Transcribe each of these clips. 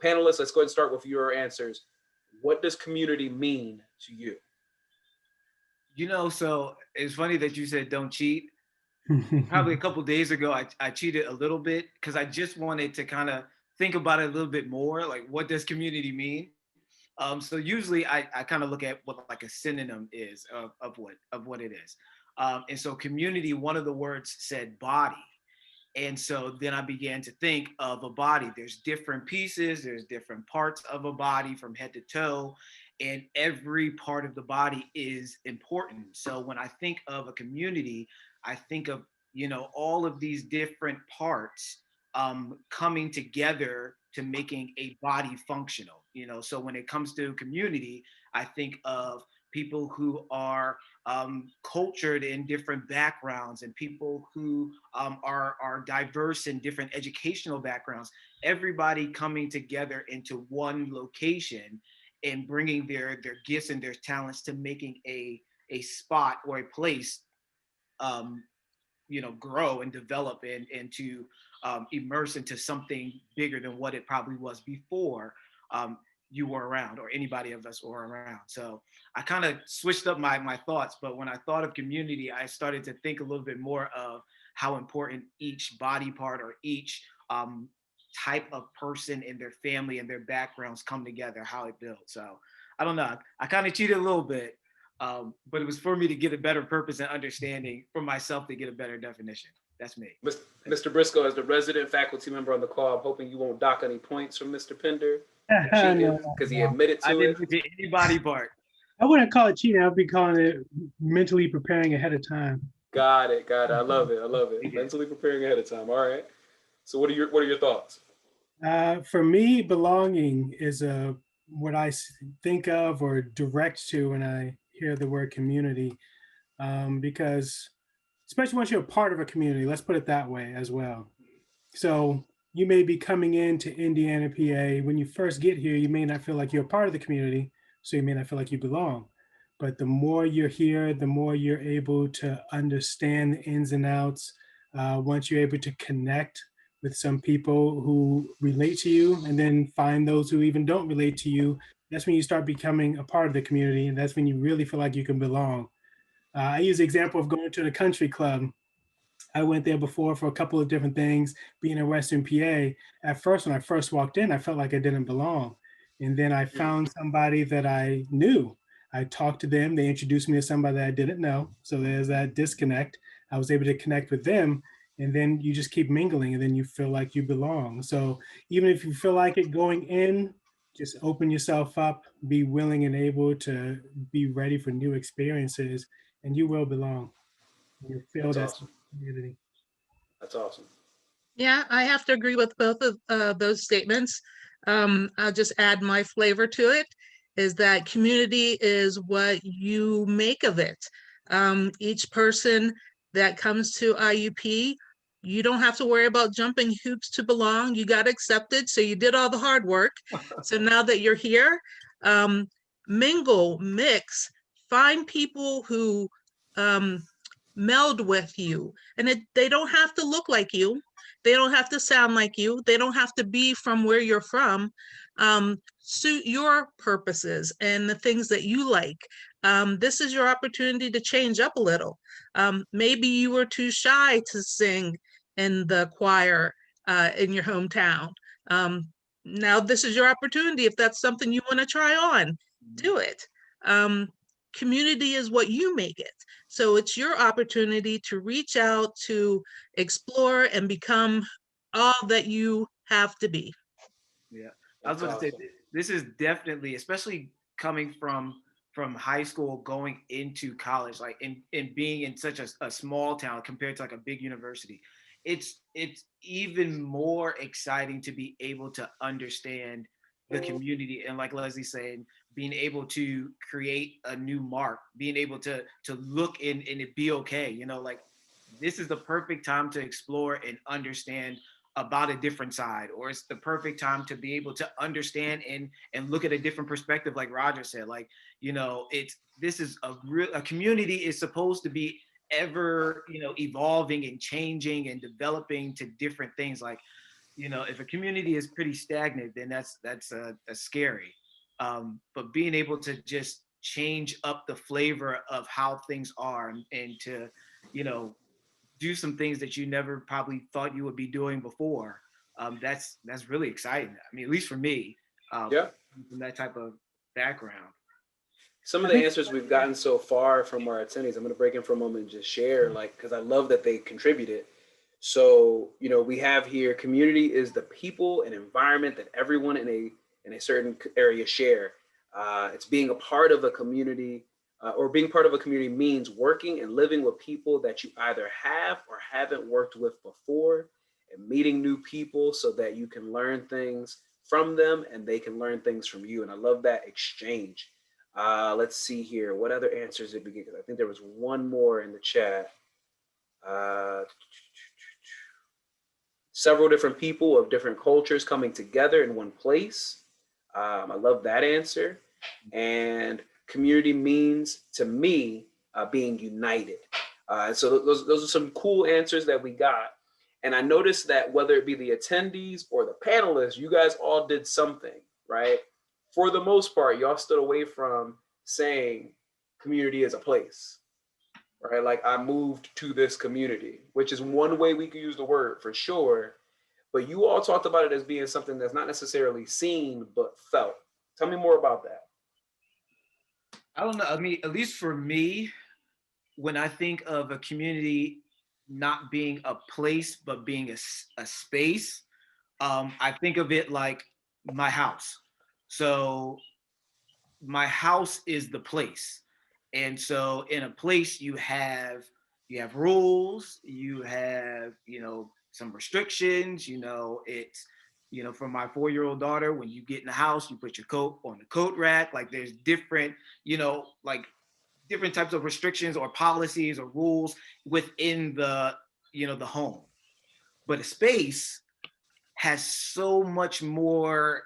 panelists, let's go ahead and start with your answers. What does community mean to you? So it's funny that you said don't cheat. Probably a couple days ago, I cheated a little bit because I just wanted to kind of think about it a little bit more. Like, what does community mean? So usually I kind of look at what like a synonym is of what it is. And so community, one of the words said body. And so then I began to think of a body. There's different pieces, there's different parts of a body from head to toe, and every part of the body is important. So when I think of a community, I think of, all of these different parts coming together to making a body functional. So when it comes to community, I think of people who are cultured in different backgrounds and people who are diverse in different educational backgrounds, everybody coming together into one location and bringing their gifts and their talents to making a spot or a place grow and develop and to immerse into something bigger than what it probably was before you were around, or anybody of us were around. So I kind of switched up my thoughts, but when I thought of community, I started to think a little bit more of how important each body part or each type of person and their family and their backgrounds come together, how it builds. So I don't know. I kind of cheated a little bit, but it was for me to get a better purpose and understanding for myself to get a better definition. That's me. Mr. Briscoe, as the resident faculty member on the call, I'm hoping you won't dock any points from Mr. Pinder because he admitted to I it. didn't get any body part. I wouldn't call it cheating. I'd be calling it mentally preparing ahead of time. Got it. I love it. Mentally preparing ahead of time. All right. So what are your thoughts? For me, belonging is what I think of or direct to when I hear the word community, because especially once you're a part of a community, let's put it that way as well. So you may be coming into Indiana, PA. When you first get here, you may not feel like you're a part of the community, so you may not feel like you belong. But the more you're here, the more you're able to understand the ins and outs. Once you're able to connect with some people who relate to you, and then find those who even don't relate to you, that's when you start becoming a part of the community, and that's when you really feel like you can belong. I use the example of going to the country club. I went there before for a couple of different things, being in Western PA. At first, when I first walked in, I felt like I didn't belong. And then I found somebody that I knew. I talked to them. They introduced me to somebody that I didn't know. So there's that disconnect. I was able to connect with them. And then you just keep mingling, and then you feel like you belong. So even if you feel like it going in, just open yourself up, be willing and able to be ready for new experiences, and you will belong. You feel That's that awesome. community. That's awesome. Yeah, I have to agree with both of those statements. I'll just add my flavor to it, is that community is what you make of it. Each person that comes to IUP, you don't have to worry about jumping hoops to belong. You got accepted, so you did all the hard work. So now that you're here, mingle, mix, find people who meld with you. And they don't have to look like you. They don't have to sound like you. They don't have to be from where you're from. Suit your purposes and the things that you like. This is your opportunity to change up a little. Maybe you were too shy to sing in the choir in your hometown. Now this is your opportunity. If that's something you want to try on, do it. Community is what you make it. So it's your opportunity to reach out, to explore and become all that you have to be. Yeah, I was going to say, this is definitely, especially coming from high school going into college, like in being in such a small town compared to like a big university, it's even more exciting to be able to understand the community, and like Leslie saying, being able to create a new mark, being able to look in and it be okay, like this is the perfect time to explore and understand about a different side, or it's the perfect time to be able to understand and look at a different perspective, like Roger said. Like, this is a community is supposed to be ever evolving and changing and developing to different things. Like, if a community is pretty stagnant, then that's scary. But being able to just change up the flavor of how things are, and to, do some things that you never probably thought you would be doing before. That's really exciting. I mean, at least for me, Yeah. from that type of background. Some of I the think- answers we've gotten so far from our attendees, I'm going to break in for a moment and just share, like, because I love that they contributed. So, we have here, community is the people and environment that everyone in a certain area share. It's being a part of a community, or being part of a community means working and living with people that you either have or haven't worked with before, and meeting new people so that you can learn things from them and they can learn things from you. And I love that exchange. Let's see here. What other answers did we get? Because I think there was one more in the chat. Several different people of different cultures coming together in one place. I love that answer. And community means, to me, being united. So those are some cool answers that we got. And I noticed that whether it be the attendees or the panelists, you guys all did something, right? For the most part, y'all stood away from saying community is a place, right? Like, I moved to this community, which is one way we could use the word for sure. But you all talked about it as being something that's not necessarily seen, but felt. Tell me more about that. I don't know. I mean, at least for me, when I think of a community not being a place, but being a space, I think of it like my house. So my house is the place. And so in a place you have rules, you have, some restrictions, it's, for my 4-year-old daughter, when you get in the house, you put your coat on the coat rack. Like, there's different, like different types of restrictions or policies or rules within the, the home. But a space has so much more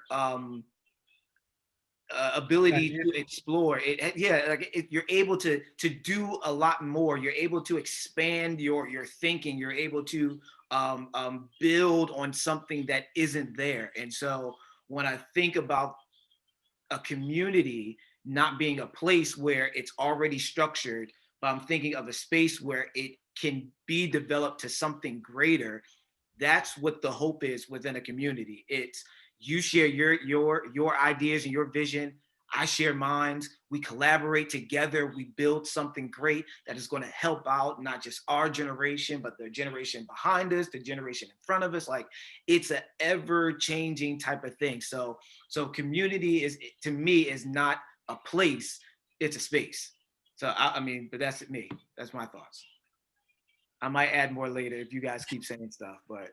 ability to explore it. You're able to do a lot more. You're able to expand your thinking. You're able to build on something that isn't there. And so when I think about a community not being a place where it's already structured, but I'm thinking of a space where it can be developed to something greater. That's what the hope is within a community. It's you share your ideas and your vision. I share mine. We collaborate together. We build something great that is going to help out not just our generation, but the generation behind us, the generation in front of us. Like, it's an ever-changing type of thing. So community is, to me, is not a place, it's a space. So I mean, but that's me. That's my thoughts. I might add more later if you guys keep saying stuff, but.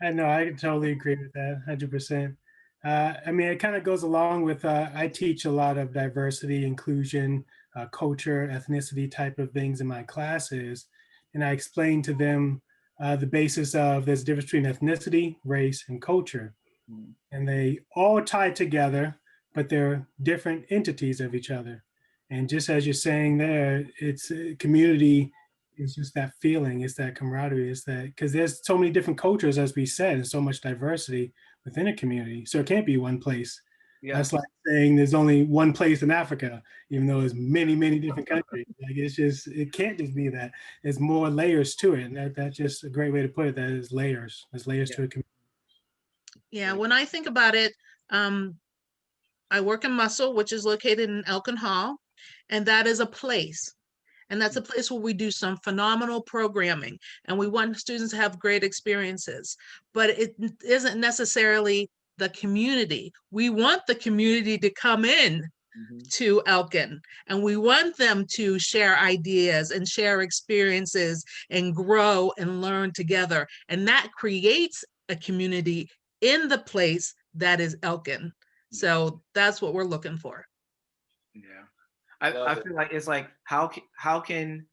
I know, I totally agree with that, 100%. I mean, it kind of goes along with, I teach a lot of diversity, inclusion, culture, ethnicity type of things in my classes. And I explain to them the basis of there's a difference between ethnicity, race, and culture. And they all tie together, but they're different entities of each other. And just as you're saying there, it's community. It's just that feeling, it's that camaraderie, it's that, because there's so many different cultures, as we said, and so much diversity within a community. So it can't be one place. Yeah. That's like saying there's only one place in Africa, even though there's many, many different countries. Like, it's just, it can't just be that. There's more layers to it. And that's just a great way to put it. That is layers. There's layers to a community. Yeah, when I think about it, I work in Muscle, which is located in Elkin Hall, and that is a place. And that's a place where we do some phenomenal programming, and we want students to have great experiences. But it isn't necessarily the community. We want the community to come in to Elkin, and we want them to share ideas and share experiences and grow and learn together. And that creates a community in the place that is Elkin. So that's what we're looking for. Yeah. I feel like it's like, how can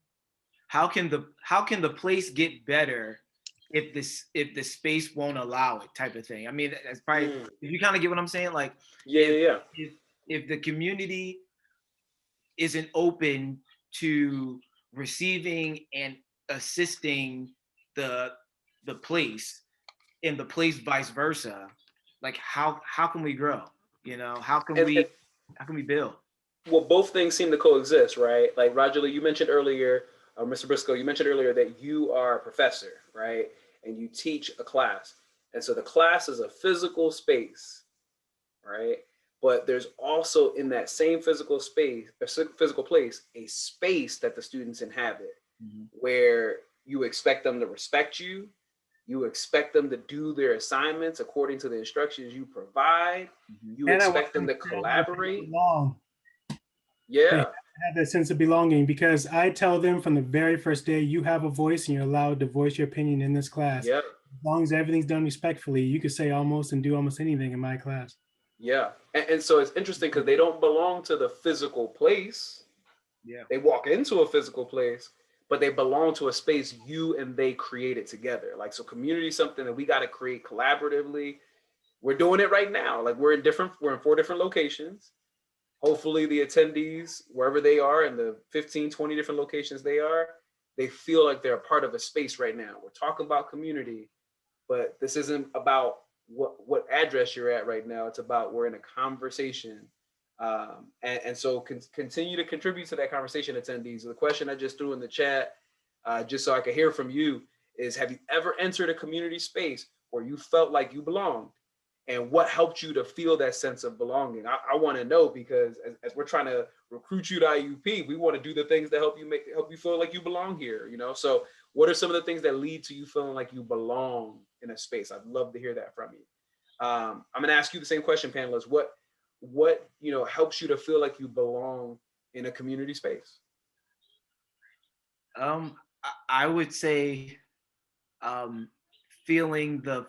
the place get better if the space won't allow it, type of thing. I mean, that's probably, you kind of get what I'm saying? Like, if the community isn't open to receiving and assisting the place, in the place vice versa, like how can we grow? You know, how can And we build? well, both things seem to coexist, right? Like Roger Lee, you mentioned earlier, Mr. Briscoe, you mentioned earlier that you are a professor, right? And you teach a class. And so the class is a physical space, right? But there's also in that same physical space, a physical place, a space that the students inhabit where you expect them to respect you. You expect them to do their assignments according to the instructions you provide. You And I want expect them to them to feel that they collaborate. belong. They Yeah. have that sense of belonging, because I tell them from the very first day, you have a voice and you're allowed to voice your opinion in this class. Yeah. As long as everything's done respectfully, you could say almost and do almost anything in my class. Yeah. And so it's interesting because they don't belong to the physical place. Yeah. They walk into a physical place, but they belong to a space you and they created together. Like, so community is something that we got to create collaboratively. We're doing it right now. Like we're in 4 different locations. Hopefully the attendees, wherever they are in the 15, 20 different locations they feel like they're a part of a space right now. We're talking about community, but this isn't about what address you're at right now. It's about we're in a conversation. And so continue to contribute to that conversation, attendees. The question I just threw in the chat, just so I could hear from you, is have you ever entered a community space where you felt like you belonged? And what helped you to feel that sense of belonging? I want to know, because as we're trying to recruit you to IUP, we want to do the things that help you feel like you belong here. You know, so what are some of the things that lead to you feeling like you belong in a space? I'd love to hear that from you. I'm going to ask you the same question, panelists. What helps you to feel like you belong in a community space? I would say feeling the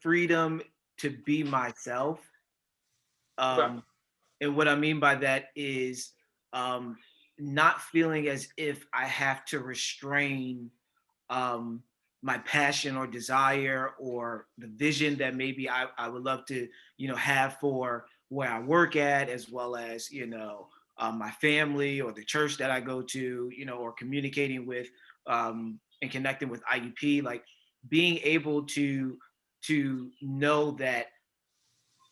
freedom to be myself. Okay. And what I mean by that is not feeling as if I have to restrain my passion or desire or the vision that maybe I would love to, have for where I work at, as well as, my family or the church that I go to, or communicating with and connecting with IUP, like being able to know that,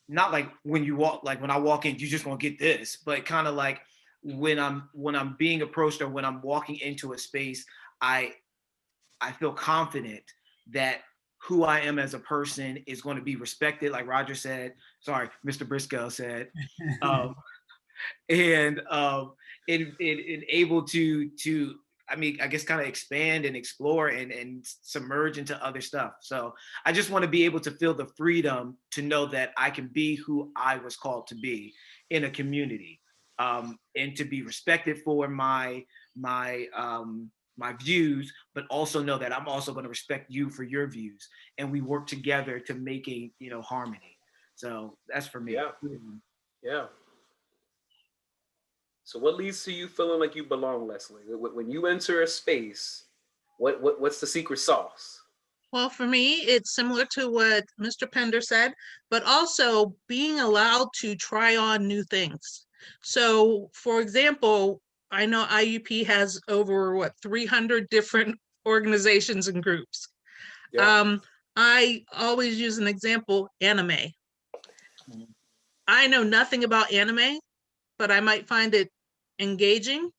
not like when you walk, like when I walk in, you're just gonna get this, but kind of like when I'm being approached or when I'm walking into a space, I feel confident that who I am as a person is going to be respected, like Roger said. Sorry, Mr. Briscoe said, and able to I mean, I guess kind of expand and explore and submerge into other stuff. So I just want to be able to feel the freedom to know that I can be who I was called to be in a community, and to be respected for my views, but also know that I'm also going to respect you for your views, and we work together to make a harmony. So that's for me. Yeah. Yeah. So what leads to you feeling like you belong, Leslie? When you enter a space, what's the secret sauce? Well, for me, it's similar to what Mr. Pender said, but also being allowed to try on new things. So, for example, I know IUP has over 300 different organizations and groups. Yeah. I always use an example, anime. I know nothing about anime, but I might find it engaging.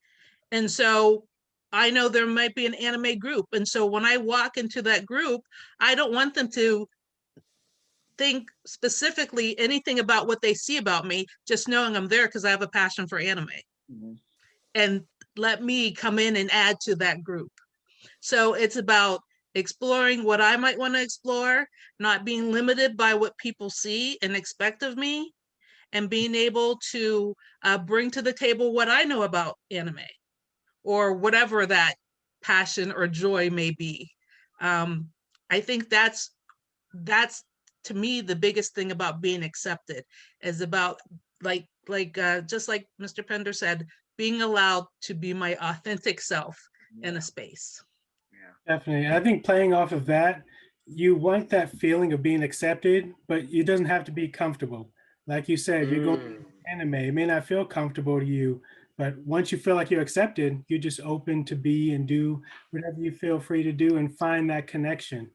And so I know there might be an anime group. And so when I walk into that group, I don't want them to think specifically anything about what they see about me, just knowing I'm there because I have a passion for anime. Mm-hmm. And let me come in and add to that group. So it's about exploring what I might want to explore, not being limited by what people see and expect of me, and being able to bring to the table what I know about anime or whatever that passion or joy may be. I think that's to me the biggest thing about being accepted, is about just like Mr. Pender said, being allowed to be my authentic self in a space. Yeah, definitely. I think playing off of that, you want that feeling of being accepted, but it doesn't have to be comfortable. Like you said, you're going to anime, it may not feel comfortable to you, but once you feel like you're accepted, you're just open to be and do whatever you feel free to do and find that connection.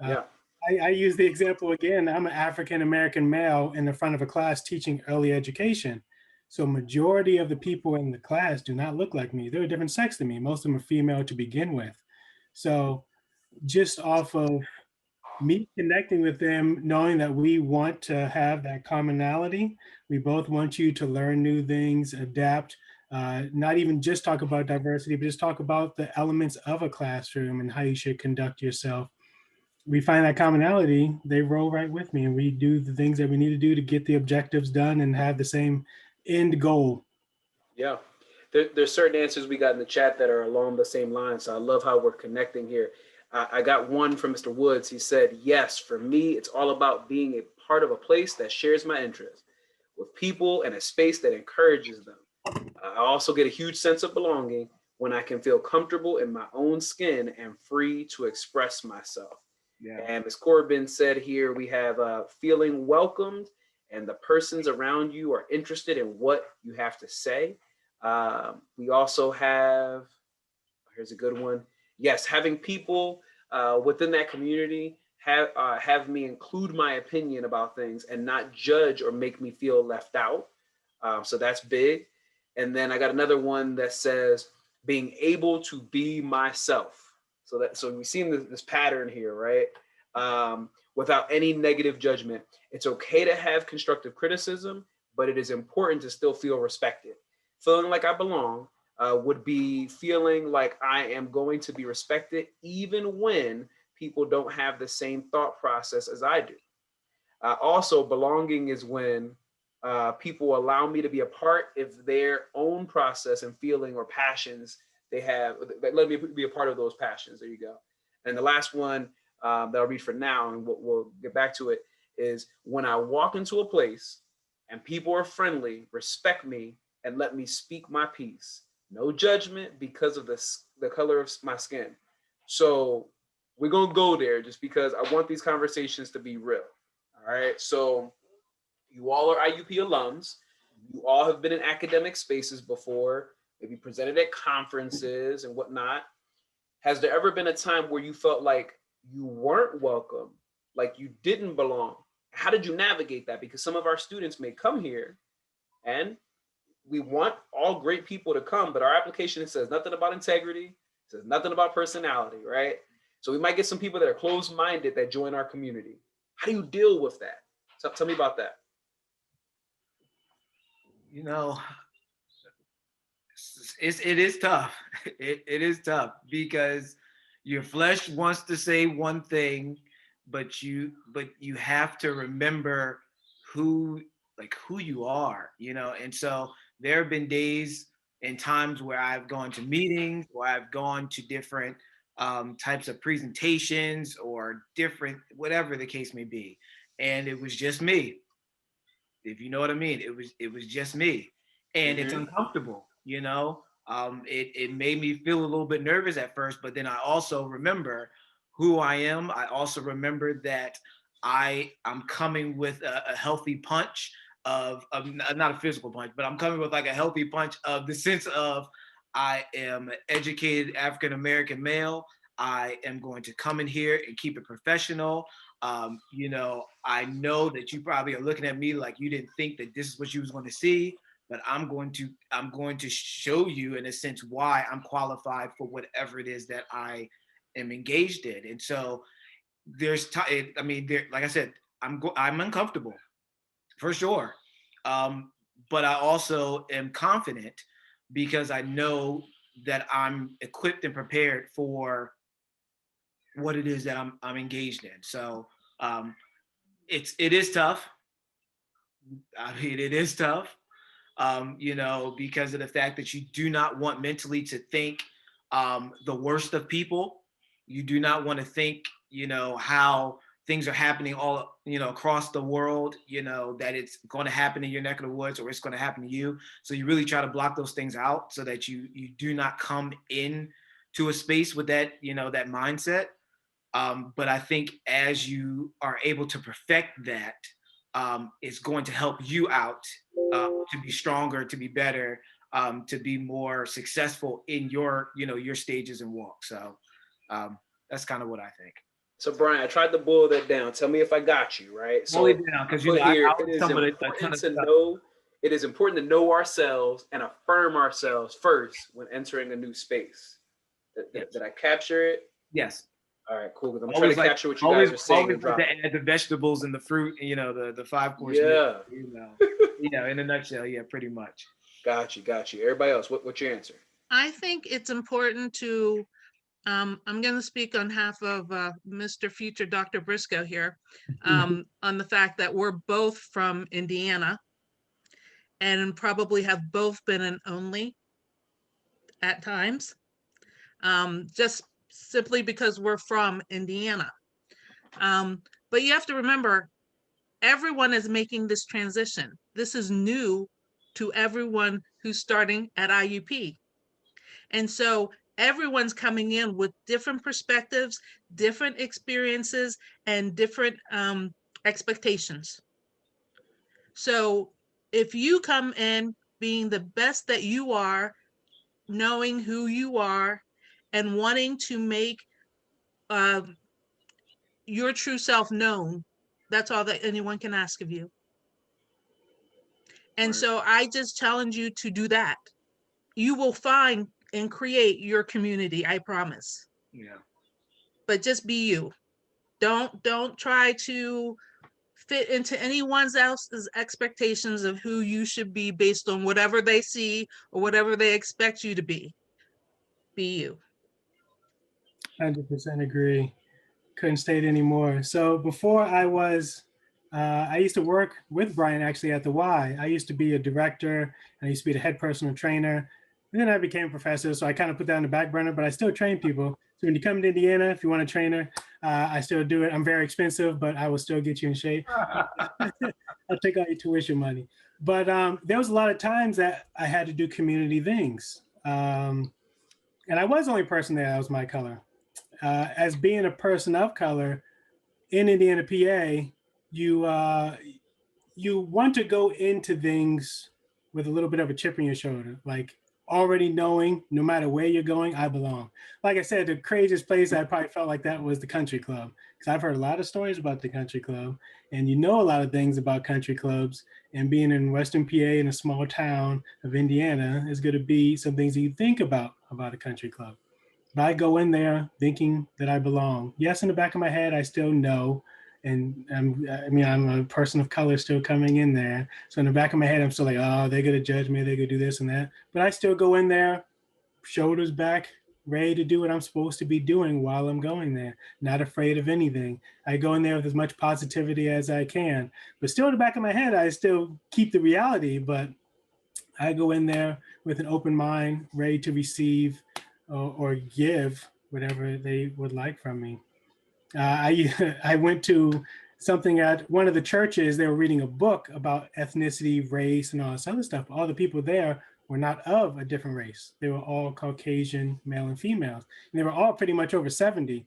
Yeah. I use the example again. I'm an African-American male in the front of a class teaching early education. So majority of the people in the class do not look like me. They're a different sex than me. Most of them are female to begin with. So just off of me connecting with them, knowing that we want to have that commonality, we both want you to learn new things, adapt, not even just talk about diversity, but just talk about the elements of a classroom and how you should conduct yourself. We find that commonality, they roll right with me, and we do the things that we need to do to get the objectives done and have the same end goal. Yeah. There's certain answers we got in the chat that are along the same line. So I love how we're connecting here. I got one from Mr. Woods. He said, yes, for me, it's all about being a part of a place that shares my interests with people and a space that encourages them. I also get a huge sense of belonging when I can feel comfortable in my own skin and free to express myself. Yeah. And Ms. Corbin said here, we have feeling welcomed and the persons around you are interested in what you have to say. We also have, here's a good one. Yes, having people within that community have me include my opinion about things and not judge or make me feel left out. So that's big. And then I got another one that says being able to be myself. So we've seen this pattern here, right? Without any negative judgment. It's okay to have constructive criticism, but it is important to still feel respected. Feeling like I belong would be feeling like I am going to be respected even when people don't have the same thought process as I do. Also, belonging is when people allow me to be a part of their own process and feeling or passions they have. Let me be a part of those passions. There you go. And the last one that I'll read for now, and we'll get back to it, is when I walk into a place and people are friendly, respect me, and let me speak my piece. No judgment because of the color of my skin. So we're going to go there just because I want these conversations to be real. All right. So you all are IUP alums. You all have been in academic spaces before, maybe presented at conferences and whatnot. Has there ever been a time where you felt like you weren't welcome, like you didn't belong? How did you navigate that? Because some of our students may come here and we want all great people to come, but our application says nothing about integrity, says nothing about personality, right? So we might get some people that are closed-minded that join our community. How do you deal with that? Tell me about that. You know, it is tough. It is tough because your flesh wants to say one thing, but you have to remember who you are, you know. And so there have been days and times where I've gone to meetings, or I've gone to different types of presentations, or different, whatever the case may be, and it was just me. If you know what I mean, it was just me, and it's uncomfortable, you know. It made me feel a little bit nervous at first, but then I also remember who I am. I also remember that I'm coming with a healthy punch of not a physical punch, but I'm coming with like a healthy punch of the sense of I am an educated African American male. I am going to come in here and keep it professional. You know, I know that you probably are looking at me like you didn't think that this is what you was going to see, but I'm going to show you in a sense why I'm qualified for whatever it is that I am engaged in. And so like I said, I'm uncomfortable for sure. But I also am confident because I know that I'm equipped and prepared for what it is that I'm engaged in. So it is tough. I mean, it is tough. You know, because of the fact that you do not want mentally to think the worst of people. You do not want to think, you know, how things are happening all, you know, across the world, you know, that it's going to happen in your neck of the woods or it's going to happen to you. So you really try to block those things out so that you do not come in to a space with that, you know, that mindset. But I think as you are able to perfect that, it's going to help you out to be stronger, to be better, to be more successful in your, you know, your stages and walks. So that's kind of what I think. So Brian, I tried to boil that down. Tell me if I got you, right? Slow So it down, because you know here, I it is stumbled a ton important of to stuff. know. It is important to know ourselves and affirm ourselves first when entering a new space. Did I capture it? Yes. All right, cool. Because I'm Always trying to like, capture what you guys are saying always and like to dropping. add the vegetables and the fruit, and, you know, the 5-course Yeah. meal, you know, in a nutshell, yeah, pretty much. Got you. Everybody else, what's your answer? I think it's important to, I'm going to speak on half of Mr. Future Dr. Briscoe here, on the fact that we're both from Indiana and probably have both been an only at times, just simply because we're from Indiana. But you have to remember, everyone is making this transition. This is new to everyone who's starting at IUP. And so everyone's coming in with different perspectives, different experiences, and different expectations. So if you come in being the best that you are, knowing who you are, and wanting to make your true self known, that's all that anyone can ask of you. And Right. so I just challenge you to do that. You will find and create your community, I promise. Yeah. But just be you. Don't try to fit into anyone else's expectations of who you should be based on whatever they see or whatever they expect you to be. Be you. 100% agree. Couldn't state anymore. So before I used to work with Brian actually at the Y. I used to be a director, and I used to be the head personal trainer. And then I became a professor, so I kind of put that on the back burner, but I still train people. So when you come to Indiana, if you want a trainer, I still do it. I'm very expensive, but I will still get you in shape. I'll take all your tuition money. But there was a lot of times that I had to do community things. And I was the only person there that was my color. As being a person of color in Indiana, PA, you want to go into things with a little bit of a chip on your shoulder, like already knowing no matter where you're going, I belong. Like I said, the craziest place I probably felt like that was the country club, because I've heard a lot of stories about the country club, and you know a lot of things about country clubs. And being in Western PA in a small town of Indiana is going to be some things you think about a country club. But I go in there thinking that I belong. Yes, in the back of my head, I still know. And I'm a person of color still coming in there. So in the back of my head, I'm still like, oh, they're going to judge me. They're going to do this and that. But I still go in there, shoulders back, ready to do what I'm supposed to be doing while I'm going there. Not afraid of anything. I go in there with as much positivity as I can. But still in the back of my head, I still keep the reality. But I go in there with an open mind, ready to receive or give whatever they would like from me. I went to something at one of the churches. They were reading a book about ethnicity, race, and all this other stuff. All the people there were not of a different race. They were all Caucasian, male and females. And they were all pretty much over 70.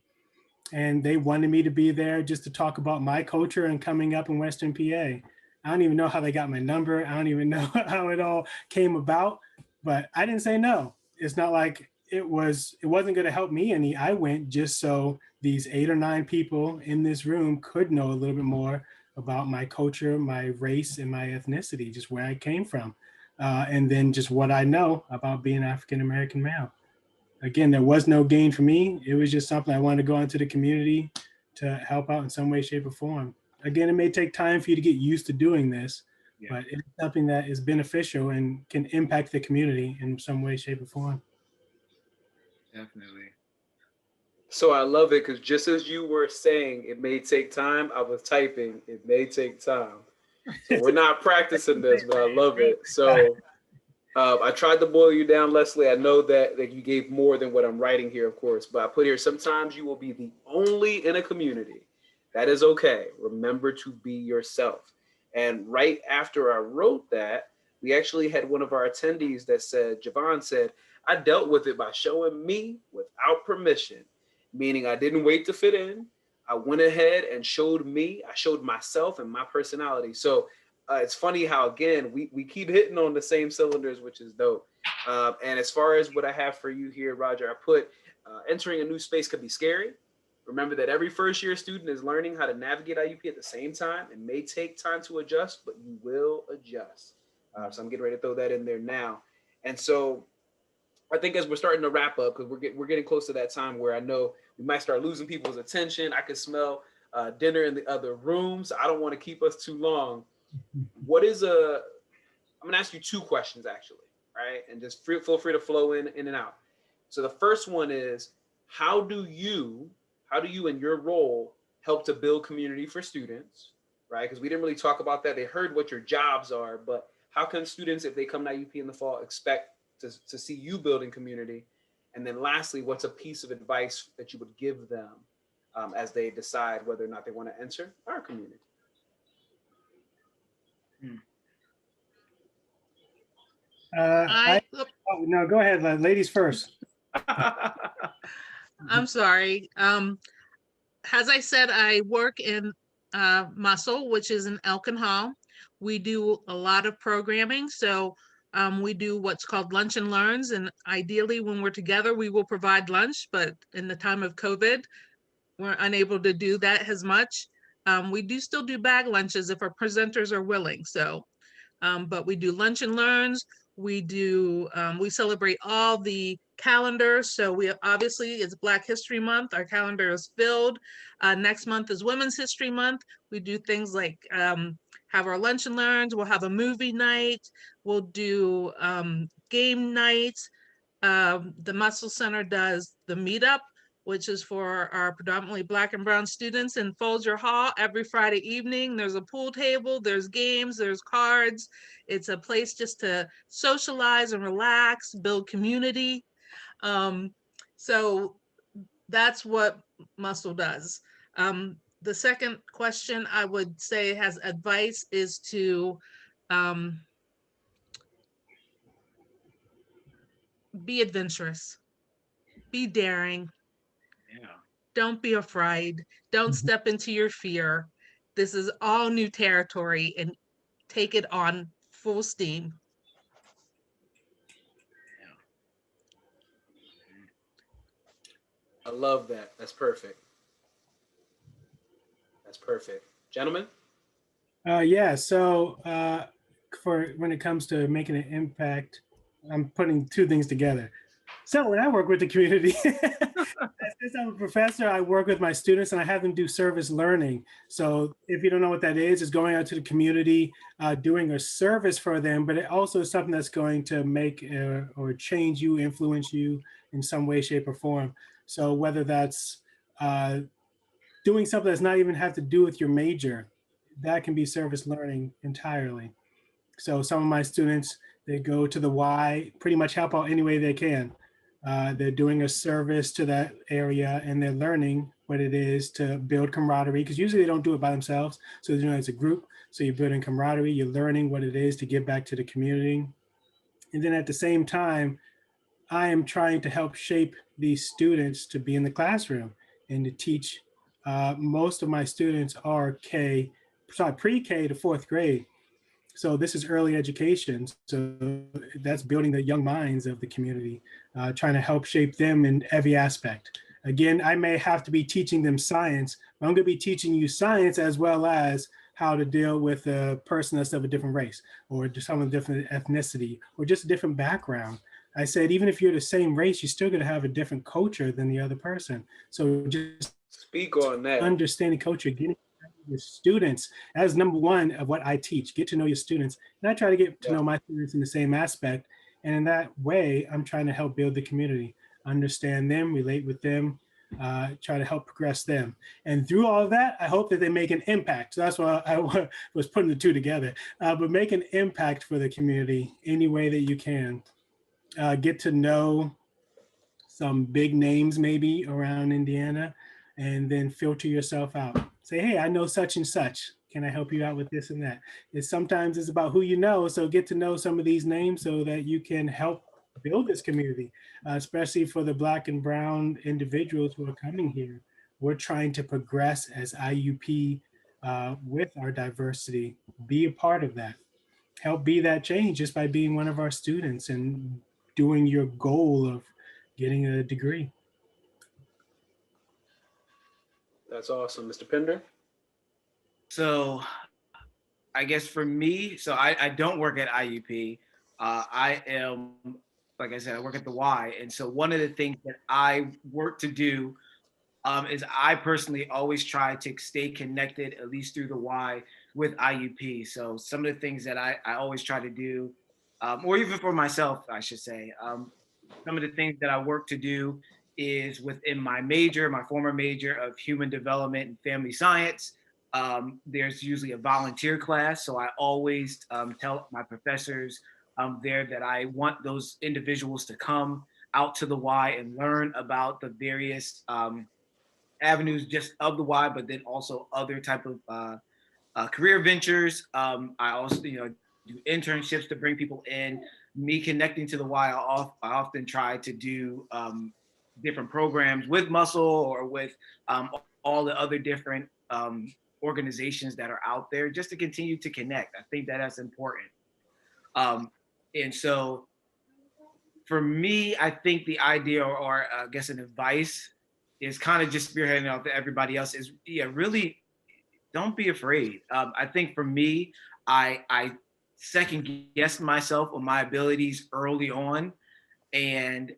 And they wanted me to be there just to talk about my culture and coming up in Western PA. I don't even know how they got my number. I don't even know how it all came about, but I didn't say no. It's not like it wasn't going to help me any. I went just so these 8 or 9 people in this room could know a little bit more about my culture, my race, and my ethnicity, just where I came from. And then just what I know about being African-American male. Again, there was no gain for me. It was just something I wanted to go into the community to help out in some way, shape, or form. Again, it may take time for you to get used to doing this, but it's something that is beneficial and can impact the community in some way, shape, or form. Definitely. So I love it because just as you were saying, it may take time, I was typing, it may take time. So we're not practicing this, but I love it. So I tried to boil you down, Leslie. I know that you gave more than what I'm writing here, of course, but I put here, sometimes you will be the only in a community. That is okay. Remember to be yourself. And right after I wrote that, we actually had one of our attendees that said, Javon said, I dealt with it by showing me without permission, meaning I didn't wait to fit in. I went ahead and showed me, I showed myself and my personality. So it's funny how, again, we keep hitting on the same cylinders, which is dope. And as far as what I have for you here, Roger, I put entering a new space could be scary. Remember that every first year student is learning how to navigate IUP at the same time. It may take time to adjust, but you will adjust. So I'm getting ready to throw that in there now. And so I think as we're starting to wrap up, because we're getting close to that time where I know we might start losing people's attention. I can smell dinner in the other rooms. I don't want to keep us too long. I'm gonna ask you two questions actually, right? And just feel free to flow in and out. So the first one is, how do you in your role help to build community for students, right? Because we didn't really talk about that. They heard what your jobs are, but how can students, if they come to IUP in the fall, expect to see you building community? And then lastly, what's a piece of advice that you would give them as they decide whether or not they want to enter our community? No, go ahead, ladies first. I'm sorry. As I said, I work in Muscle, which is in Elkin Hall. We do a lot of programming. So we do what's called lunch and learns. And ideally, when we're together, we will provide lunch. But in the time of COVID, we're unable to do that as much. We do still do bag lunches if our presenters are willing. So, but we do lunch and learns. We do, we celebrate all the calendars. So we obviously, it's Black History Month. Our calendar is filled. Next month is Women's History Month. We do things like have our lunch and learns. We'll have a movie night. We'll do game nights. The Muscle Center does the meetup, which is for our predominantly Black and brown students in Folger Hall every Friday evening. There's a pool table, there's games, there's cards. It's a place just to socialize and relax, build community. So that's what Muscle does. The second question I would say has advice is to be adventurous, be daring. Yeah. Don't be afraid. Don't step into your fear. This is all new territory, and take it on full steam. I love that. That's perfect. That's perfect. Gentlemen? Yeah, so for when it comes to making an impact, I'm putting two things together. So when I work with the community, since I'm a professor, I work with my students and I have them do service learning. So if you don't know what that is, it's going out to the community, doing a service for them, but it also is something that's going to make or change you, influence you in some way, shape, or form. So whether that's doing something that's not even have to do with your major, that can be service learning entirely. So some of my students, they go to the Y, pretty much help out any way they can. They're doing a service to that area and they're learning what it is to build camaraderie, because usually they don't do it by themselves. So you know, it's a group. So you're building camaraderie, you're learning what it is to give back to the community. And then at the same time, I am trying to help shape these students to be in the classroom and to teach. Most of my students are pre-K to fourth grade. So this is early education. So that's building the young minds of the community, trying to help shape them in every aspect. Again, I may have to be teaching them science, but I'm going to be teaching you science as well as how to deal with a person that's of a different race or just some different ethnicity or just a different background. I said, even if you're the same race, you're still going to have a different culture than the other person. So just speak on that. Understanding culture, getting your students, as number one of what I teach, get to know your students. And I try to get to know my students in the same aspect. And in that way, I'm trying to help build the community, understand them, relate with them, try to help progress them. And through all of that, I hope that they make an impact. So that's why I was putting the two together, but make an impact for the community any way that you can. Get to know some big names maybe around Indiana, and then filter yourself out. Say, hey, I know such and such. Can I help you out with this and that? Sometimes it's about who you know. So get to know some of these names so that you can help build this community, especially for the Black and brown individuals who are coming here. We're trying to progress as IUP with our diversity. Be a part of that. Help be that change just by being one of our students and doing your goal of getting a degree. That's awesome. Mr. Pinder? So I guess for me, so I don't work at IUP. I am, like I said, I work at the Y. And so one of the things that I work to do is I personally always try to stay connected, at least through the Y, with IUP. So some of the things that I always try to do, or even for myself, I should say, some of the things that I work to do is within my major, my former major of human development and family science. There's usually a volunteer class. So I always tell my professors there that I want those individuals to come out to the Y and learn about the various avenues just of the Y, but then also other type of career ventures. I also, do internships to bring people in. Me connecting to the Y, I often try to do different programs with Muscle or with all the other different organizations that are out there, just to continue to connect. I think that that's important. And so for me, I think the idea, or I guess an advice, is kind of just spearheading out to everybody else is, yeah, really don't be afraid. I think for me, I second guessed myself on my abilities early on, and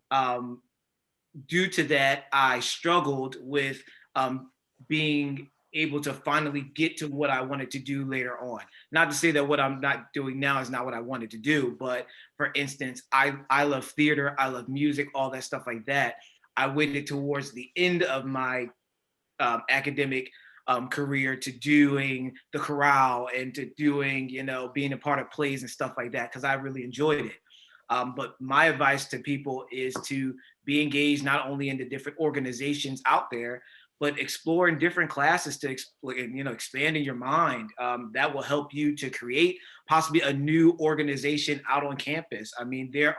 due to that, I struggled with being able to finally get to what I wanted to do later on. Not to say that what I'm not doing now is not what I wanted to do, but for instance, I love theater, I love music, all that stuff like that. I waited towards the end of my academic career to doing the chorale and to doing, being a part of plays and stuff like that, because I really enjoyed it. But my advice to people is to be engaged not only in the different organizations out there, but exploring different classes to expanding your mind. That will help you to create possibly a new organization out on campus. I mean, there's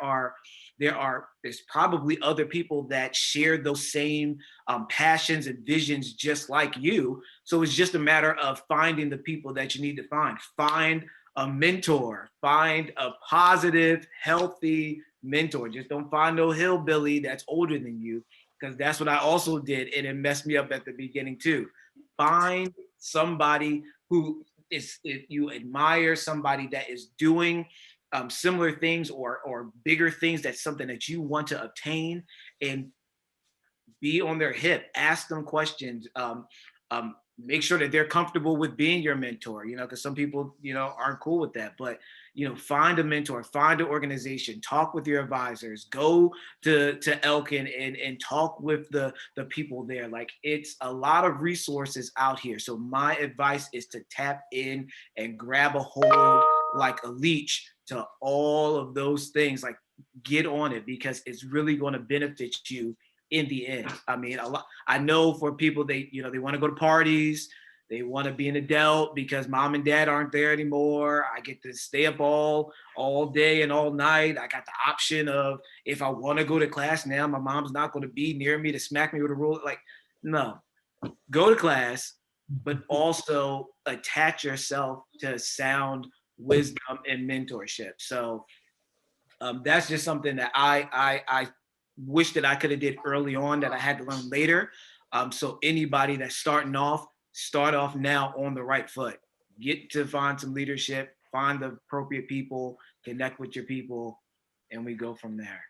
probably other people that share those same passions and visions just like you. So it's just a matter of finding the people that you need to find. Find a mentor, find a positive, healthy mentor. Just don't find no hillbilly that's older than you, because that's what I also did, and it messed me up at the beginning too. Find somebody who is, if you admire somebody that is doing similar things or bigger things, that's something that you want to obtain, and be on their hip, ask them questions, make sure that they're comfortable with being your mentor, because some people, aren't cool with that. But, find a mentor, find an organization, talk with your advisors, go to Elkin and talk with the people there. Like, it's a lot of resources out here. So my advice is to tap in and grab a hold like a leech to all of those things. Like, get on it, because it's really going to benefit you in the end. I mean, I know for people, they want to go to parties, they want to be an adult because mom and dad aren't there anymore. I get to stay up all day and all night. I got the option of, if I want to go to class now, my mom's not going to be near me to smack me with a ruler. Like, no, go to class, but also attach yourself to sound wisdom and mentorship. So that's just something that I wish that I could have did early on, that I had to learn later. So anybody that's starting off, start off now on the right foot. Get to find some leadership, find the appropriate people, connect with your people, and we go from there.